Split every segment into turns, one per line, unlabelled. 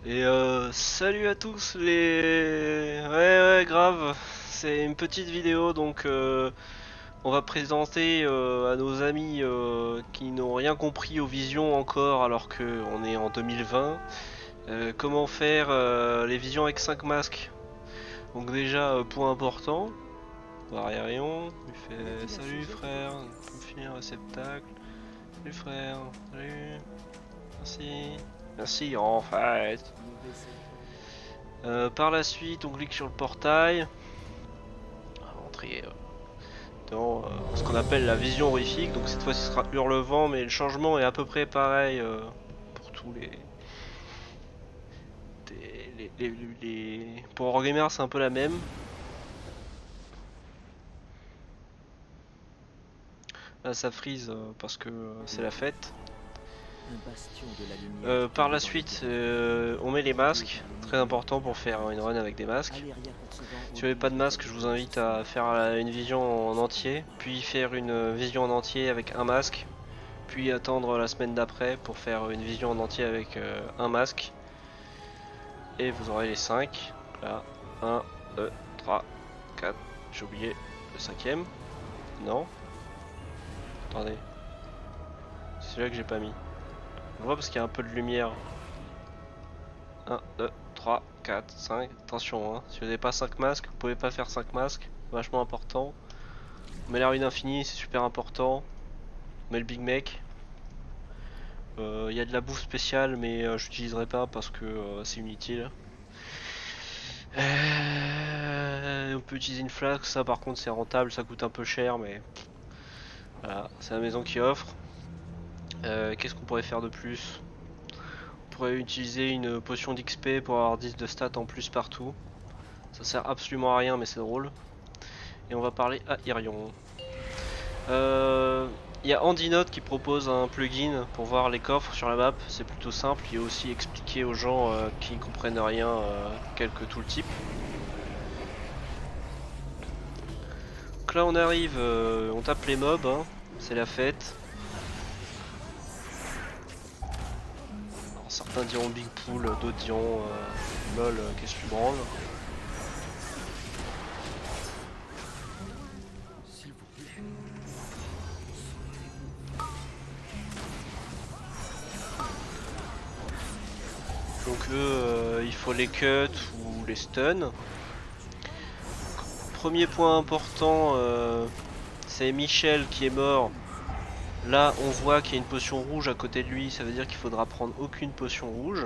Et salut à tous les... Ouais grave, c'est une petite vidéo donc on va présenter à nos amis qui n'ont rien compris aux visions encore alors que on est en 2020 comment faire les visions avec 5 masques. Donc déjà point important, Ariarion, lui fait salut frère, on peut me finir un réceptacle, salut frère, salut, merci, merci en fait. Par la suite, on clique sur le portail. On va entrer dans ce qu'on appelle la vision horrifique. Donc cette fois, ce sera Hurlevent, mais le changement est à peu près pareil pour tous Pour Eurogamer, c'est un peu la même. Là, ça freeze parce que c'est la fête.
Un bastion de la lumière
Par
tombé
la
dans les
suite,
ténèbres.
on met les
Priez
masques.
par le
Très
milieu
important pour faire une run avec des masques.
Aléria concevant
Si vous n'avez pas de
Odile
masque, je
quelque
vous
chose
invite
sans
à
doute.
faire une vision en entier, puis faire une vision en entier avec un masque, puis attendre la semaine d'après pour faire une vision en entier avec un masque. Et vous aurez les 5. Là, 1, 2, 3, 4. J'ai oublié le cinquième. Non. Attendez. C'est celui-là que j'ai pas mis. On voit parce qu'il y a un peu de lumière. 1, 2, 3, 4, 5. Attention, hein. Si vous n'avez pas 5 masques, vous pouvez pas faire 5 masques. Vachement important. On met la rune infinie, c'est super important. On met le Big Mech. Il y a de la bouffe spéciale, mais j'utiliserai pas parce que c'est inutile. On peut utiliser une flasque, ça par contre c'est rentable, ça coûte un peu cher, mais voilà, c'est la maison qui offre. Qu'est-ce qu'on pourrait faire de plus? On pourrait utiliser une potion d'XP pour avoir 10 de stats en plus partout. Ça sert absolument à rien, mais c'est drôle. Et on va parler à Irion. Il y a Andinote qui propose un plugin pour voir les coffres sur la map, c'est plutôt simple, il est aussi expliqué aux gens qui ne comprennent rien, quel que tout le type. Donc là on arrive, on tape les mobs, hein, c'est la fête. Alors, certains diront Big Pool, d'autres diront lol, qu'est-ce que tu branles.
S'il vous plaît.
Donc eux, il faut les cut ou les stun. Premier point important, c'est Michel qui est mort. Là, on voit qu'il y a une potion rouge à côté de lui, ça veut dire qu'il faudra prendre aucune potion rouge.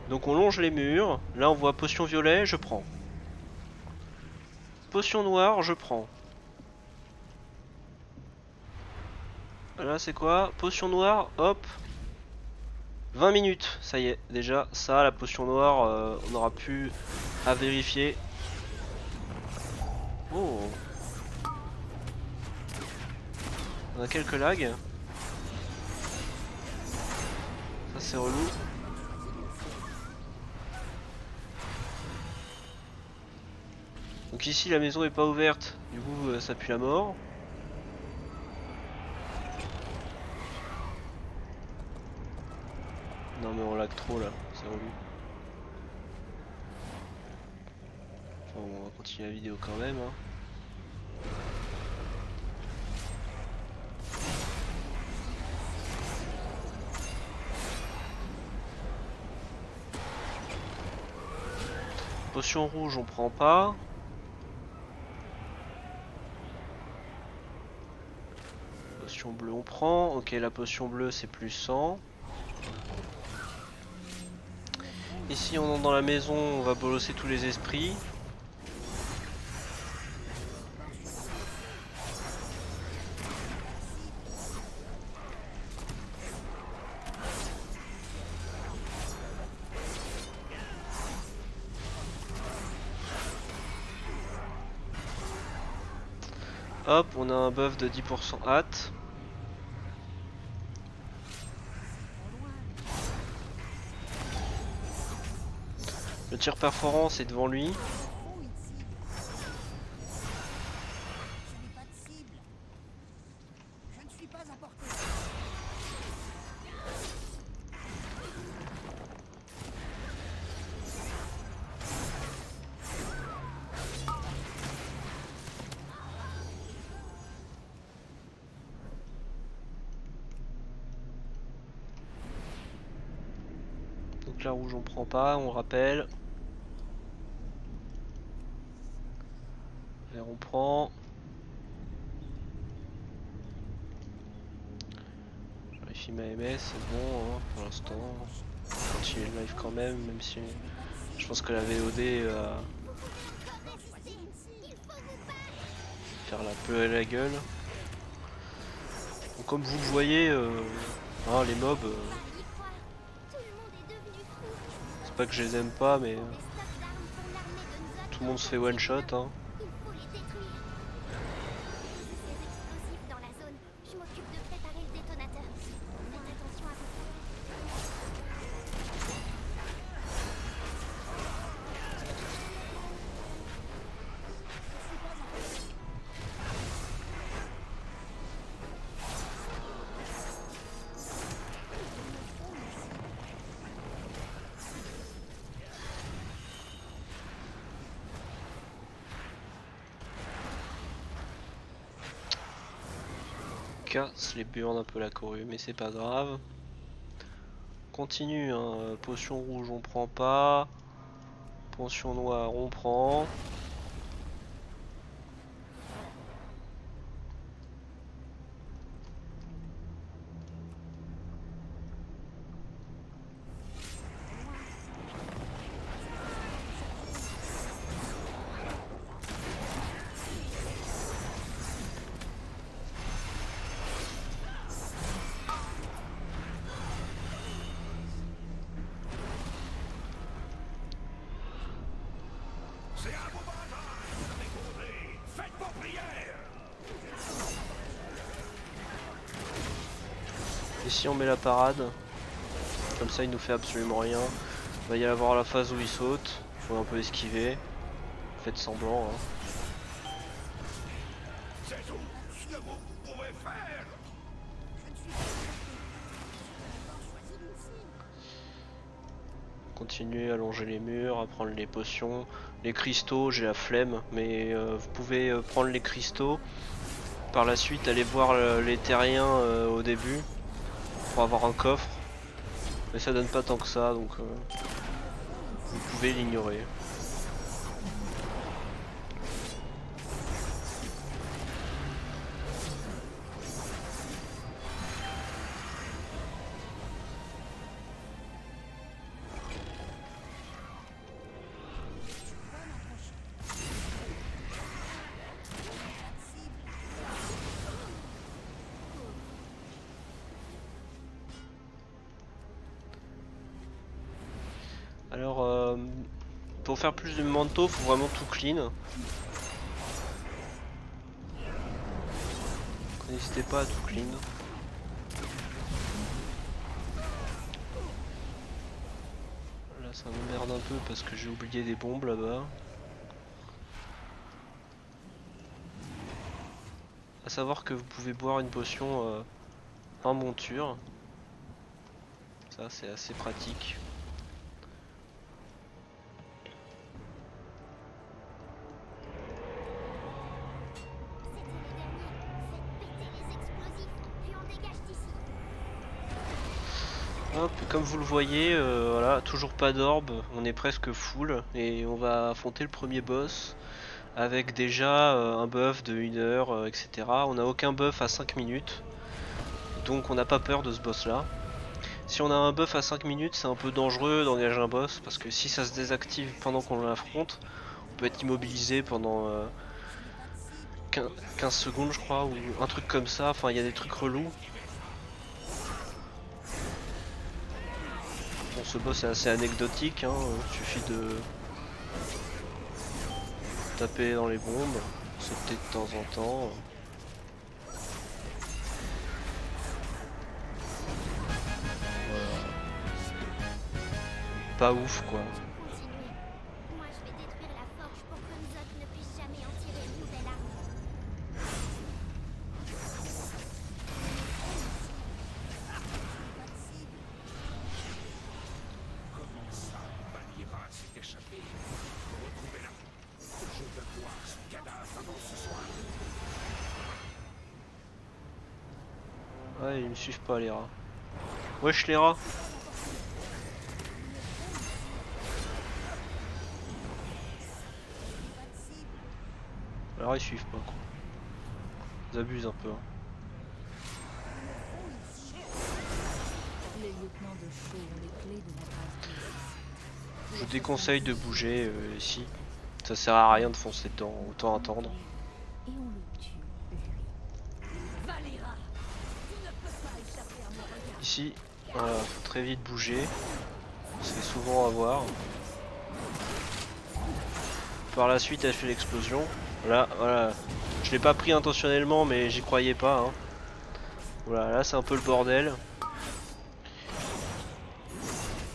Donc on longe les murs. Là, on voit potion violet, je prends. Potion noire, je prends. Là, c'est quoi? Potion noire, hop. 20 minutes, ça y est. Déjà, ça, la potion noire, on aura pu à vérifier. Oh, on a quelques lags. Ça, c'est relou. Donc ici, la maison est pas ouverte. Du coup, ça pue la mort. Non mais on lag trop là, c'est relou. Enfin, on va continuer la vidéo quand même. Hein. Potion rouge on prend pas. Potion bleue on prend. Ok, la potion bleue c'est plus 100. Ici on entre dans la maison, on va bolosser tous les esprits. Hop, on a un buff de 10% hâte. Le tir perforant c'est devant lui. la rouge on prend pas, on rappelle. Vert on prend. Je vérifie ma MS, c'est bon hein, pour l'instant. Continuer le live quand même, même si je pense que la VOD faire la peu à la gueule. Donc, comme vous le voyez, hein, les mobs, c'est pas que je les aime pas, mais tout le monde se fait one shot. Hein. Casse les burnes un peu la courue, mais c'est pas grave. Continue, hein. Potion rouge on prend pas. Potion noire on prend. Ici on met la parade, comme ça il nous fait absolument rien. Il va y avoir la phase où il saute, il faut un peu esquiver, faites semblant. Hein. Continuez à longer les murs, à prendre les potions, les cristaux, j'ai la flemme, mais vous pouvez prendre les cristaux. Par la suite, allez voir les terriens au début. Pour avoir un coffre, mais ça donne pas tant que ça, donc vous pouvez l'ignorer. Alors, pour faire plus de manteau, faut vraiment tout clean. N'hésitez pas à tout clean. Là, ça m'emmerde un peu parce que j'ai oublié des bombes là-bas. À savoir que vous pouvez boire une potion en monture. Ça, c'est assez pratique. Hop, comme vous le voyez, voilà, toujours pas d'orbe, on est presque full et on va affronter le premier boss avec déjà un buff de 1 heure, etc. On n'a aucun buff à 5 minutes, donc on n'a pas peur de ce boss là. Si on a un buff à 5 minutes, c'est un peu dangereux d'engager un boss parce que si ça se désactive pendant qu'on l'affronte, on peut être immobilisé pendant 15 secondes je crois, ou un truc comme ça, enfin il y a des trucs relous. Bon, ce boss est assez anecdotique, hein. Il suffit de taper dans les bombes, sauter de temps en temps. Voilà. Pas ouf quoi.
Moi je vais détruire la forge pour que nous autres ne puissent jamais en tirer une nouvelle arme.
Comment ça, Bagheera s'est échappé? Retrouvez-la. Je veux voir son cadavre avant ce soir.
Ouais, ils me suivent pas les rats. Wesh les rats. Alors ils suivent pas quoi. Ils abusent un peu. Hein.
Les lieutenants de Shaw ont les clés de la base.
Je vous déconseille de bouger ici. Ça sert à rien de foncer dedans, autant attendre.
Et on le tue, lui. Valera, tu ne peux pas échapper à mon regard.
Ici, voilà, faut très vite bouger. C'est souvent à voir. Par la suite, elle fait l'explosion. Là, voilà. Je l'ai pas pris intentionnellement, mais j'y croyais pas. Hein. Voilà, là c'est un peu le bordel.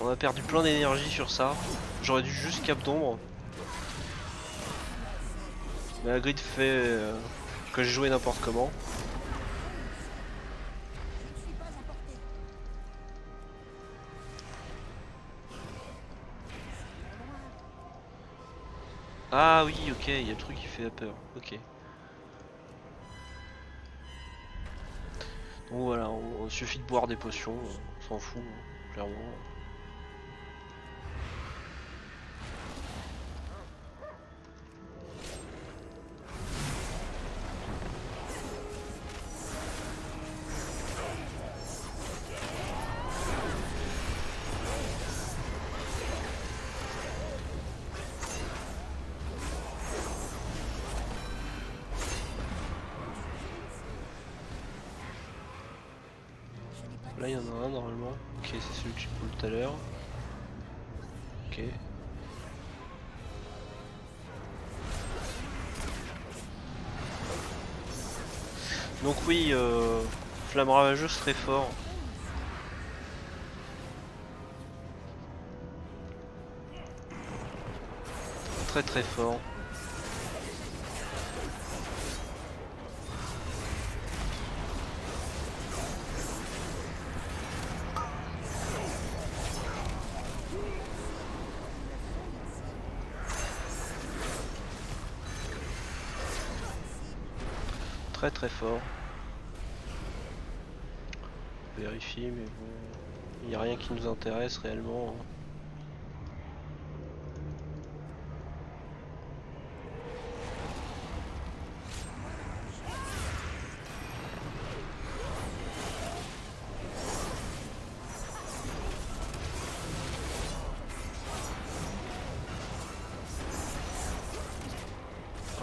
On a perdu plein d'énergie sur ça. J'aurais dû juste cap d'ombre. Mais la grid fait que j'ai joué n'importe comment. Ah oui, ok, il y a le truc qui fait peur. Ok. Donc voilà, il suffit de boire des potions, on s'en fout, clairement. Là il y en a un normalement. Ok, c'est celui que j'ai pullé tout à l'heure. Ok. Donc oui, flamme ravageuse très fort. Très très fort. Très très fort. Vérifier, mais bon, il n'y a rien qui nous intéresse réellement. Hein.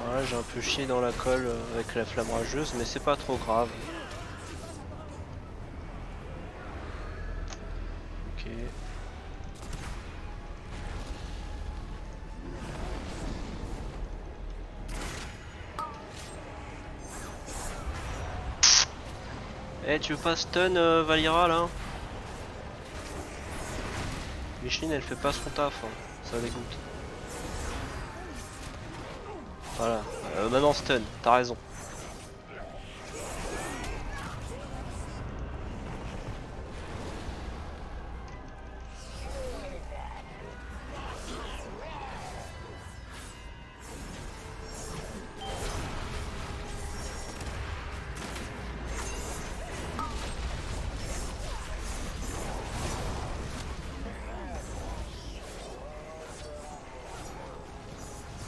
Voilà, j'ai un peu chié dans la colle avec la flamme rageuse, mais c'est pas trop grave. Ok. Eh, tu veux pas stun Valira là? Micheline elle fait pas son taf, hein. Ça dégoûte. Voilà, maintenant stun, t'as raison.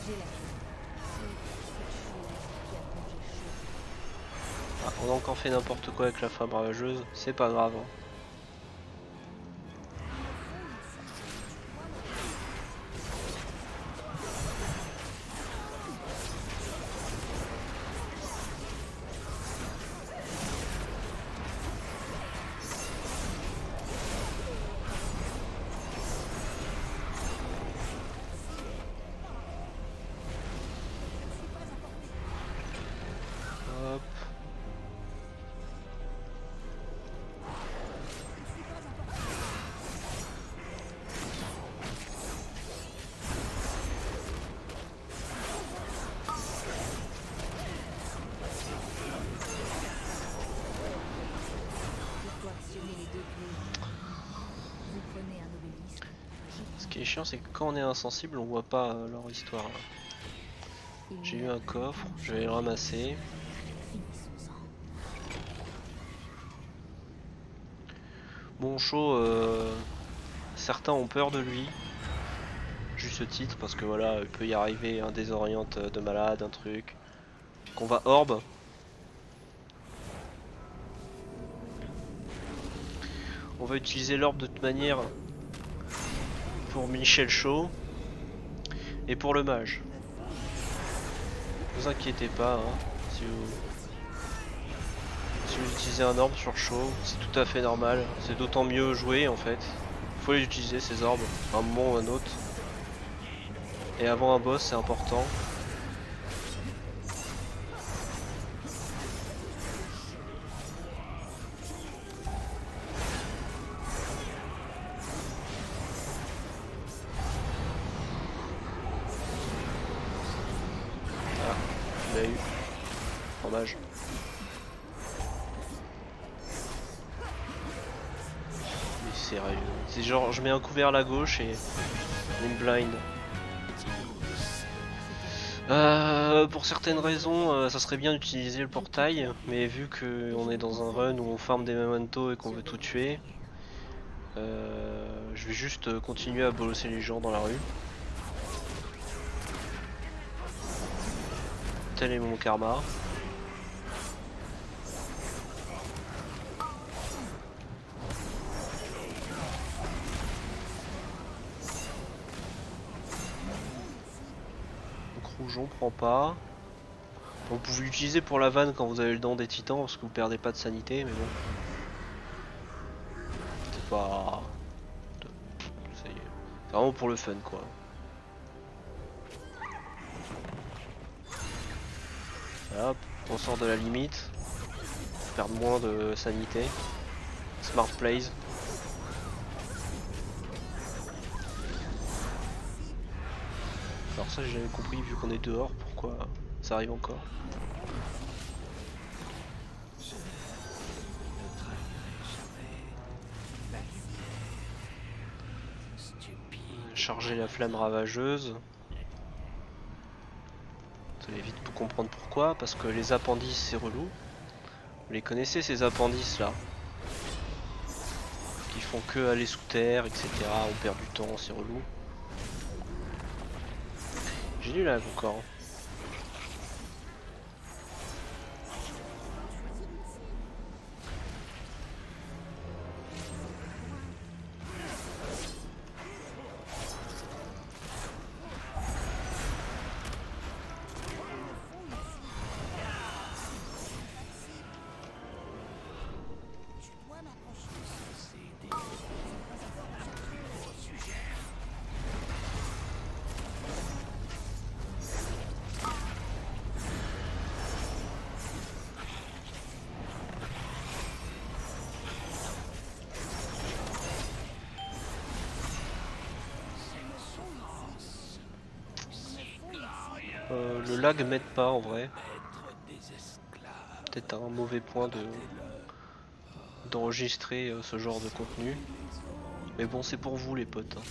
J'ai la clé. C'est Shaw qui a plongé Shaw.
Ah, on a encore fait n'importe quoi avec la flamme ravageuse, c'est pas grave. Hein. Hop.
Il faut actionner les deux clés. Vous prenez un obélisque.
Ce qui est chiant, c'est que quand on est insensible, on voit pas leur histoire. J'ai eu un coffre, je vais le ramasser.
Finissons-en.
Bon, Shaw, certains ont peur de lui. Juste ce titre, parce que voilà, il peut y arriver un désoriente de malade, un truc. qu'on va orbe. On va utiliser l'orbe de toute manière pour Michel Shaw et pour le mage. Ne vous inquiétez pas, hein, si vous utilisez un orbe sur Shaw, c'est tout à fait normal. C'est d'autant mieux joué en fait. Il faut les utiliser ces orbes, à un moment ou à un autre. Et avant un boss, c'est important. Ah, il l'a eu. Fromage. Mais sérieux. C'est genre, je mets un couvert à la gauche et il me blind. Pour certaines raisons, ça serait bien d'utiliser le portail, mais vu qu'on est dans un run où on farm des mementos et qu'on veut tout tuer, je vais juste continuer à bolosser les gens dans la rue. Tel est mon karma. Rouge on prend pas. Vous pouvez l'utiliser pour la vanne quand vous avez le dent des titans parce que vous perdez pas de sanité, mais bon. C'est pas... C'est vraiment pour le fun quoi. Hop, on sort de la limite. On perd moins de sanité. Smart plays. Alors ça j'ai jamais compris vu qu'on est dehors, pourquoi ça arrive encore. Charger la flamme ravageuse. Vous allez vite pour comprendre pourquoi, parce que les appendices c'est relou. Vous les connaissez ces appendices là, qui font que aller sous terre, etc. On perd du temps, c'est relou. J'ai du lag encore. Le lag m'aide pas en vrai. Peut-être un mauvais point d'enregistrer ce genre de contenu. Mais bon, c'est pour vous les potes. Hein.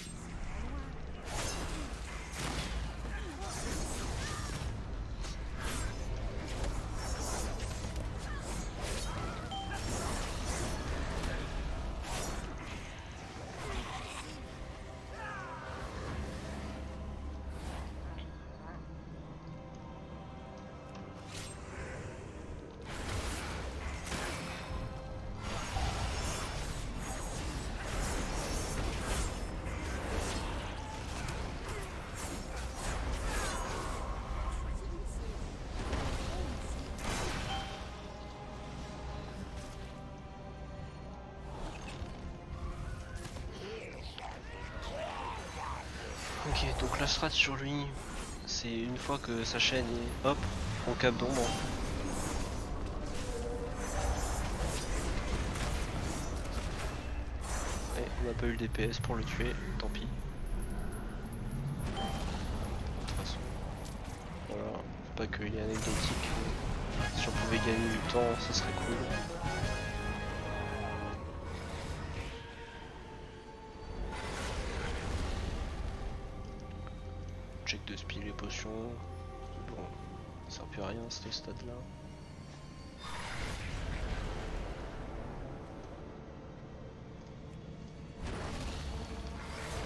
Ok, donc la strat sur lui, c'est une fois que sa chaîne est hop, on cap d'ombre. Et on n'a pas eu le DPS pour le tuer, tant pis. De toute façon, voilà, pas qu'il est anecdotique, mais si on pouvait gagner du temps, ça serait cool. Check de speed les potions. Bon, ça sert plus à rien ce stade là.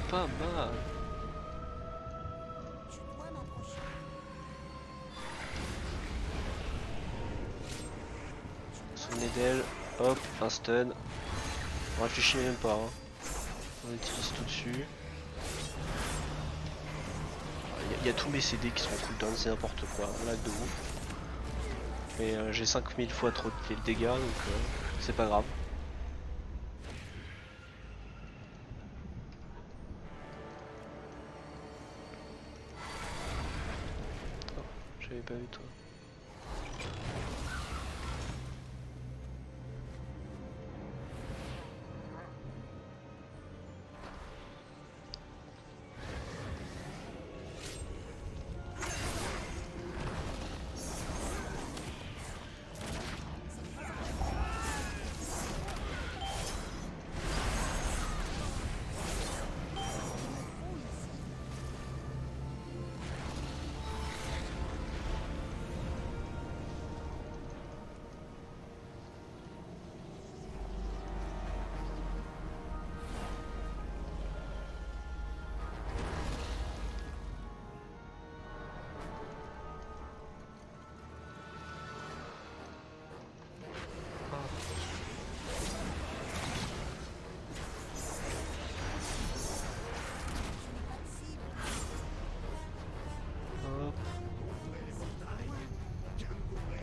Pas mal. d'elle. Hop, un stun. On réfléchit même pas. Hein. On utilise tout dessus. Il y a tous mes CD qui sont en cooldown, c'est n'importe quoi. Là de ouf. Mais j'ai 5000 fois trop de dégâts donc c'est pas grave. Oh, j'avais pas vu toi.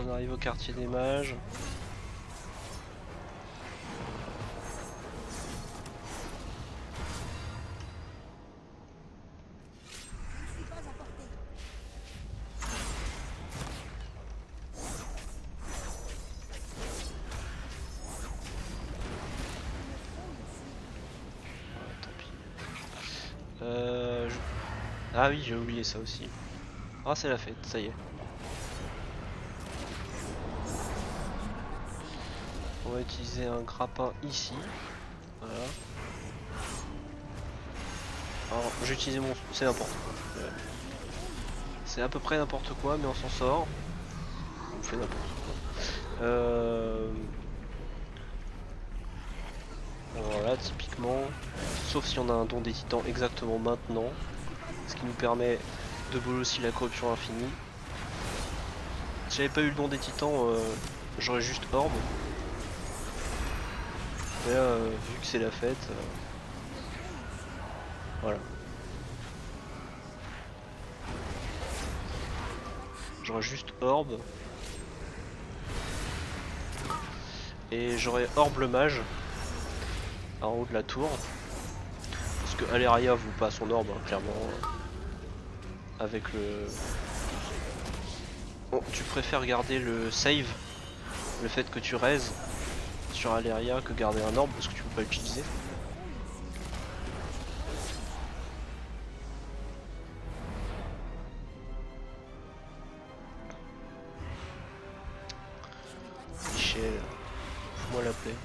On arrive au quartier des mages. Tant pis. Ah oui, j'ai oublié ça aussi. Ah, c'est la fête, ça y est. On va utiliser un grappin ici. Voilà. Alors, j'ai utilisé mon... C'est n'importe quoi. C'est à peu près n'importe quoi, mais on s'en sort. On fait n'importe quoi. Voilà, typiquement. Sauf si on a un don des titans exactement maintenant. Ce qui nous permet de bouler aussi la corruption infinie. Si j'avais pas eu le don des titans, j'aurais juste orbe. Et là, vu que c'est la fête, voilà. J'aurais juste orbe. Et j'aurais orbe le mage en haut de la tour. Parce que Aleria vous passe son orbe, hein, clairement. Avec le... Bon, tu préfères garder le save, le fait que tu raises sur Aleria que garder un orbe parce que tu peux pas l'utiliser. Michel, fous-moi la paix.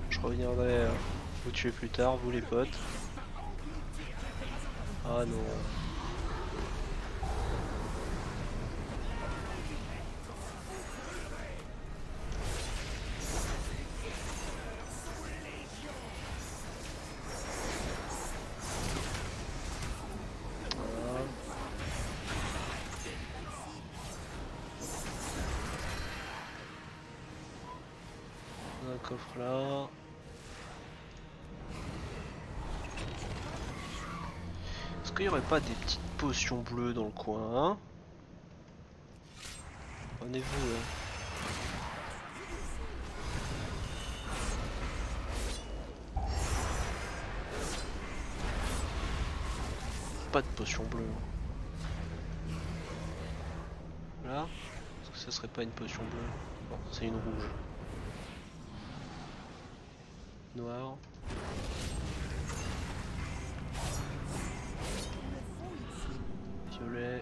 Je reviendrai vous tuer plus tard, vous les potes. Ah non. Voilà. Un coffre là. Est-ce qu'il n'y aurait pas des petites potions bleues dans le coin, hein? Prenez-vous là. Pas de potion bleue. Là? Est-ce que ça serait pas une potion bleue? Non, c'est une rouge. Noir. Violet.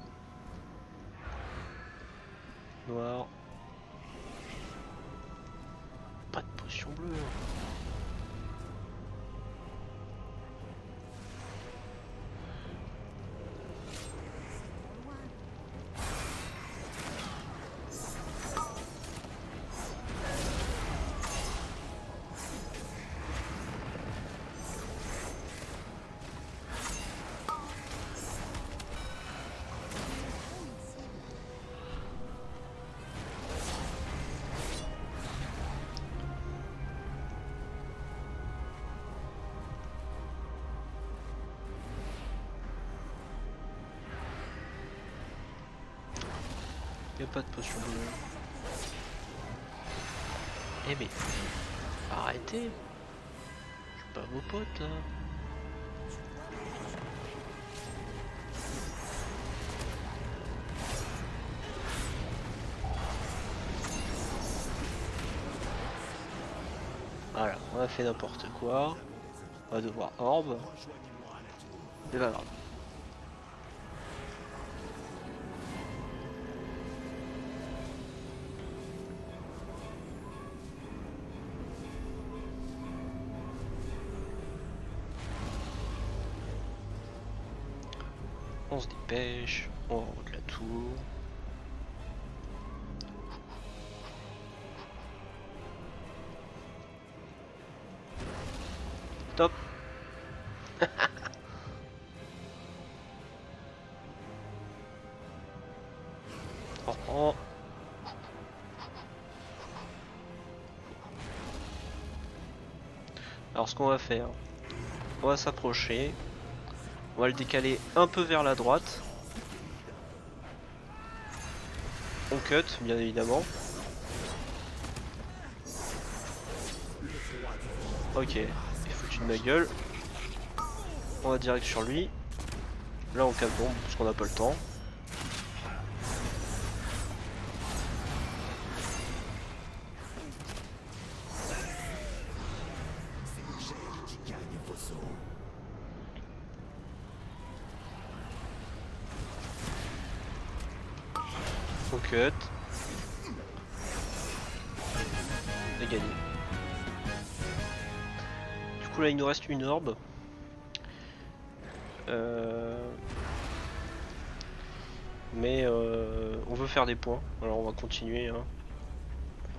Noir. potion bleue. Y a pas de potion bleue. Eh mais arrêtez. Je suis pas vos potes là. Voilà, on a fait n'importe quoi. On va devoir orbe. C'est pas grave. On se dépêche, on va en haut de la tour. Top. Oh, oh. Alors ce qu'on va faire, on va s'approcher. On va le décaler un peu vers la droite. On cut, bien évidemment. Ok, il est foutu de ma gueule. On va direct sur lui. Là on cap bombe parce qu'on n'a pas le temps. On cut. Et gagné. Du coup là il nous reste une orbe. Mais on veut faire des points. Alors on va continuer. Hein.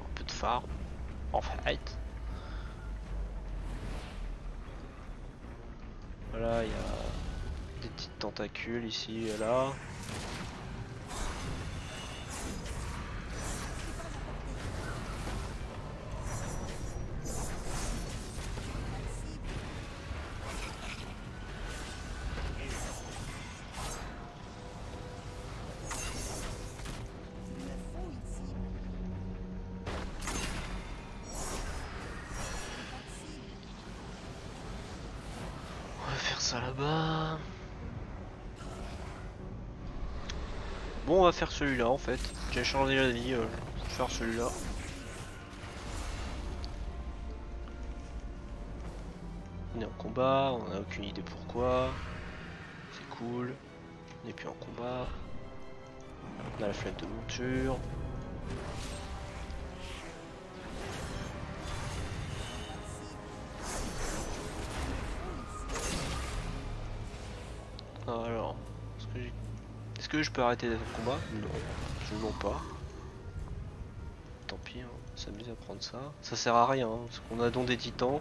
Un peu de phare. En fait. Voilà, il y a des petites tentacules ici et là. Ça là-bas. Bon, on va faire celui-là en fait. J'ai changé la vie, je vais faire celui-là. On est en combat, on n'a aucune idée pourquoi. C'est cool. On n'est plus en combat. On a la flèche de monture. Alors, est-ce que je peux arrêter d'être en combat? Non, absolument pas. Tant pis, hein, on s'amuse à prendre ça. Ça sert à rien, hein, parce qu'on a donc des titans.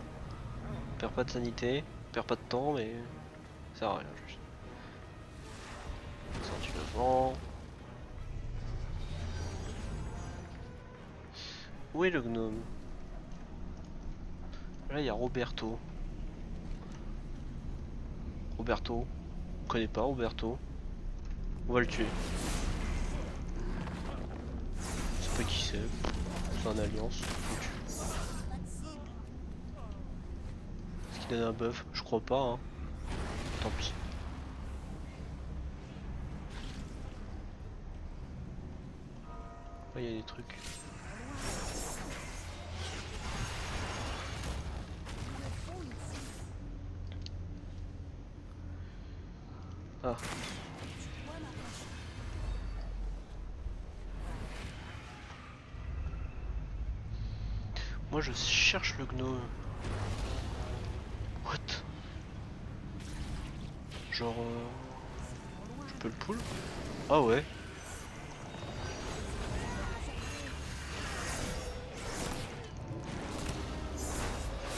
On perd pas de sanité, on perd pas de temps, mais ça sert à rien. Juste. Sorti le vent. Où est le gnome? Là il y a Roberto. Roberto. On connaît pas Roberto. On va le tuer. Je sais pas qui c'est. C'est un alliance. On le tue. Est-ce qu'il donne un buff? Je crois pas. Hein. Tant pis. Là il y a des trucs. Ah. Moi je cherche le gnome. What? Genre... je peux le pull? Ah ouais.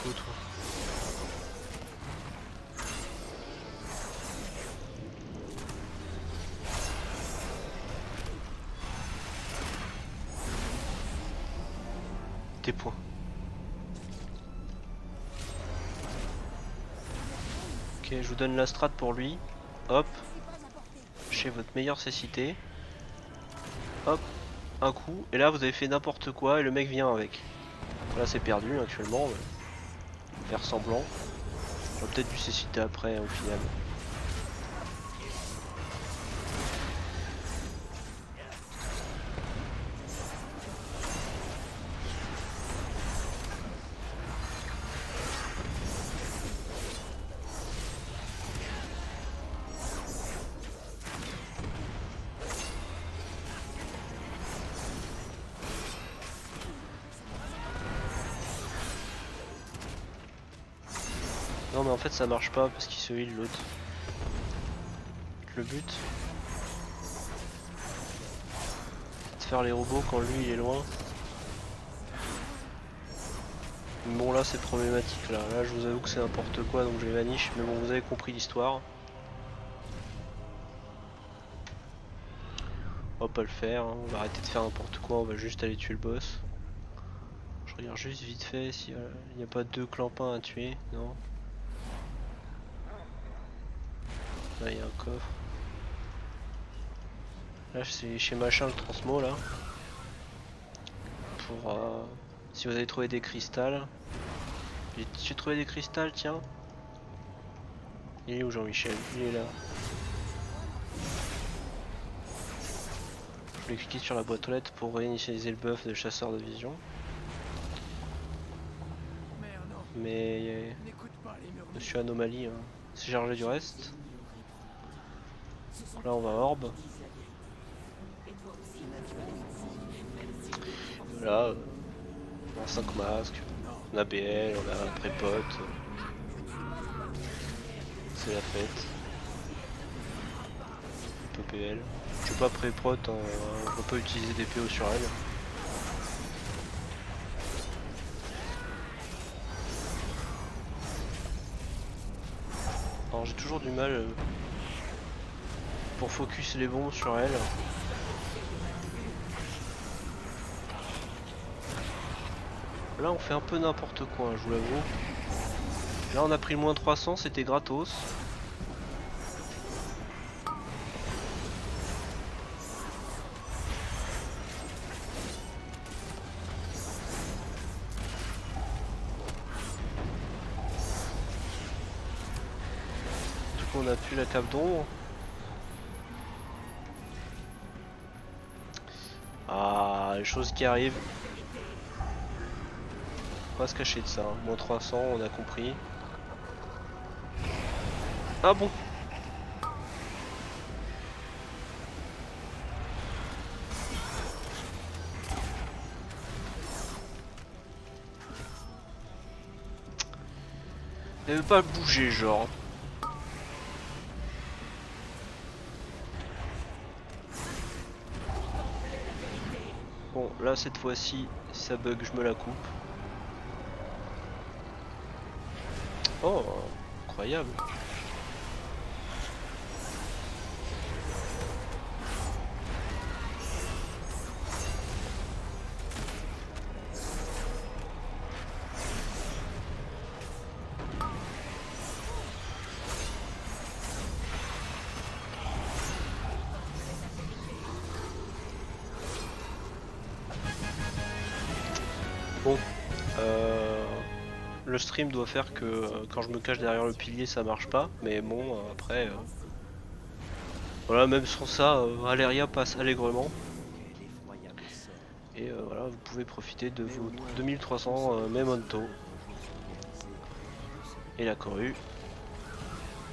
Go toi. Tes points. Ok, je vous donne la strat pour lui. Hop. Chez votre meilleure cécité. Hop. Un coup. Et là vous avez fait n'importe quoi et le mec vient avec. Là c'est perdu actuellement. Mais... faire semblant. J'aurais peut-être dû céciter après au final. Non mais en fait ça marche pas parce qu'il se heal l'autre. Le but c'est de faire les robots quand lui il est loin. Bon là c'est problématique là. Là je vous avoue que c'est n'importe quoi donc je les vanish. Mais bon vous avez compris l'histoire. On va pas le faire, hein. On va arrêter de faire n'importe quoi, on va juste aller tuer le boss. Je regarde juste vite fait s'il n'y a pas deux clampins à tuer, non. Là il y a un coffre. Là c'est chez machin le transmo là. Pour si vous avez trouvé des cristals. J'ai trouvé des cristals tiens. Il est où Jean-Michel? Il est là. Je vais cliquer sur la boîte aux lettres pour réinitialiser le buff de chasseur de vision. Mais Monsieur Anomalie hein, s'est chargé du reste. Donc là on va orbe. Voilà, on a 5 masques, on a BL, on a prépote. C'est la fête. Un peu PL. Je suis pas préprot, hein, on peut pas utiliser des PO sur elle. Alors j'ai toujours du mal pour focus les bombes sur elle. Là on fait un peu n'importe quoi, je vous l'avoue. Là on a pris le moins 300, c'était gratos. Du coup on a pu la cape d'ombre. Ah, les choses qui arrivent. On va se cacher de ça, hein. Moins 300, on a compris. Ah bon? Elle veut pas bouger genre. Bon là cette fois-ci, si ça bug je me la coupe. Oh, incroyable. Bon, le stream doit faire que quand je me cache derrière le pilier ça marche pas, mais bon après voilà, même sans ça Aléria passe allègrement et voilà, vous pouvez profiter de vos 2300 Memento et la corue.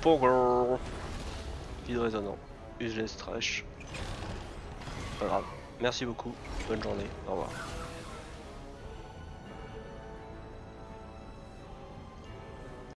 Pogo, vide résonnant, useless trash. Pas grave, merci beaucoup, bonne journée, au revoir.